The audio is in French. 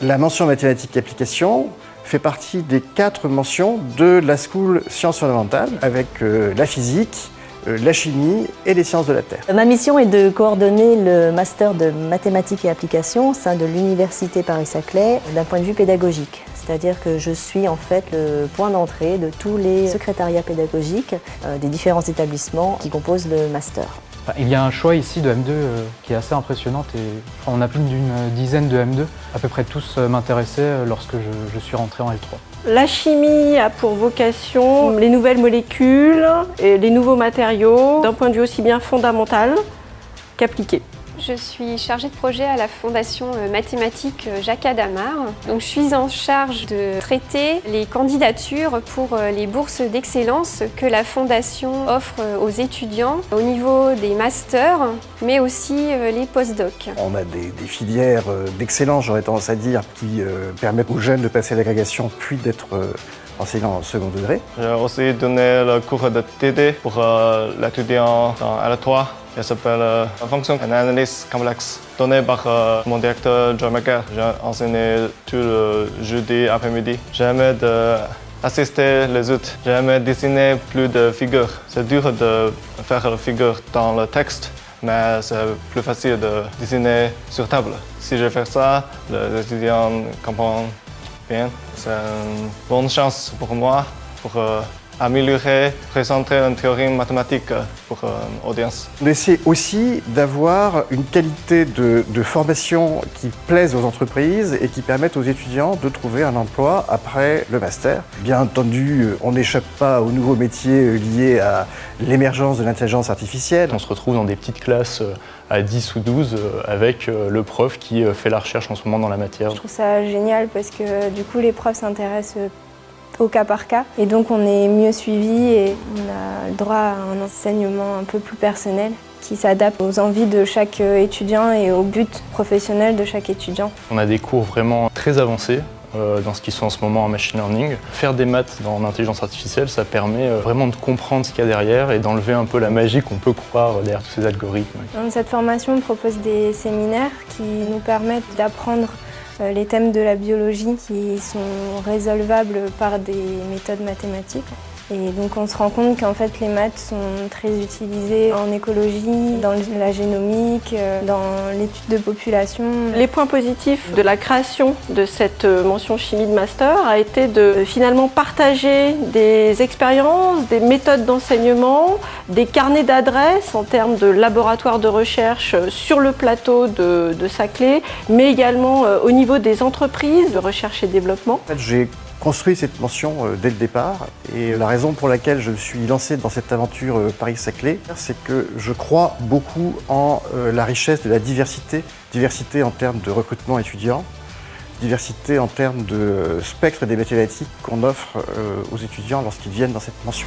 La mention mathématiques et applications fait partie des 4 mentions de la School Sciences fondamentales avec la physique, la chimie et les sciences de la Terre. Ma mission est de coordonner le master de mathématiques et applications au sein de l'Université Paris-Saclay d'un point de vue pédagogique. C'est-à-dire que je suis en fait le point d'entrée de tous les secrétariats pédagogiques des différents établissements qui composent le master. Il y a un choix ici de M2 qui est assez impressionnant et on a plus d'une dizaine de M2. À peu près tous m'intéressaient lorsque je suis rentré en L3. La chimie a pour vocation les nouvelles molécules et les nouveaux matériaux d'un point de vue aussi bien fondamental qu'appliqué. Je suis chargée de projet à la Fondation mathématique Jacques Adamar. Donc, je suis en charge de traiter les candidatures pour les bourses d'excellence que la Fondation offre aux étudiants au niveau des masters, mais aussi les postdocs. On a des filières d'excellence, j'aurais tendance à dire, qui permettent aux jeunes de passer à l'agrégation puis d'être enseignants en second degré. J'ai aussi donné le cours de TD pour l'étudiant dans L3. Il s'appelle Fonction and Analyse complexe, donné par mon directeur John McGarr. J'ai enseigné tout le jeudi après-midi. J'aimais assister les autres. J'aimais dessiner plus de figures. C'est dur de faire les figures dans le texte, mais c'est plus facile de dessiner sur table. Si je fais ça, les étudiants comprennent bien. C'est une bonne chance pour moi pour améliorer, présenter une théorie mathématique pour l'audience. On essaie aussi d'avoir une qualité de formation qui plaise aux entreprises et qui permette aux étudiants de trouver un emploi après le master. Bien entendu, on n'échappe pas aux nouveaux métiers liés à l'émergence de l'intelligence artificielle. On se retrouve dans des petites classes à 10 ou 12 avec le prof qui fait la recherche en ce moment dans la matière. Je trouve ça génial parce que du coup les profs s'intéressent au cas par cas et donc on est mieux suivi et on a le droit à un enseignement un peu plus personnel qui s'adapte aux envies de chaque étudiant et aux buts professionnels de chaque étudiant. On a des cours vraiment très avancés dans ce qui sont en ce moment en machine learning. Faire des maths dans l'intelligence artificielle, ça permet vraiment de comprendre ce qu'il y a derrière et d'enlever un peu la magie qu'on peut croire derrière tous ces algorithmes. Dans cette formation, on propose des séminaires qui nous permettent d'apprendre les thèmes de la biologie qui sont résolvables par des méthodes mathématiques. Et donc on se rend compte qu'en fait les maths sont très utilisées en écologie, dans la génomique, dans l'étude de population. Les points positifs de la création de cette mention chimie de master a été de finalement partager des expériences, des méthodes d'enseignement, des carnets d'adresses en termes de laboratoires de recherche sur le plateau de Saclay, mais également au niveau des entreprises de recherche et développement. J'ai construit cette mention dès le départ et la raison pour laquelle je me suis lancé dans cette aventure Paris-Saclay, c'est que je crois beaucoup en la richesse de la diversité. Diversité en termes de recrutement étudiant, diversité en termes de spectre des mathématiques qu'on offre aux étudiants lorsqu'ils viennent dans cette mention.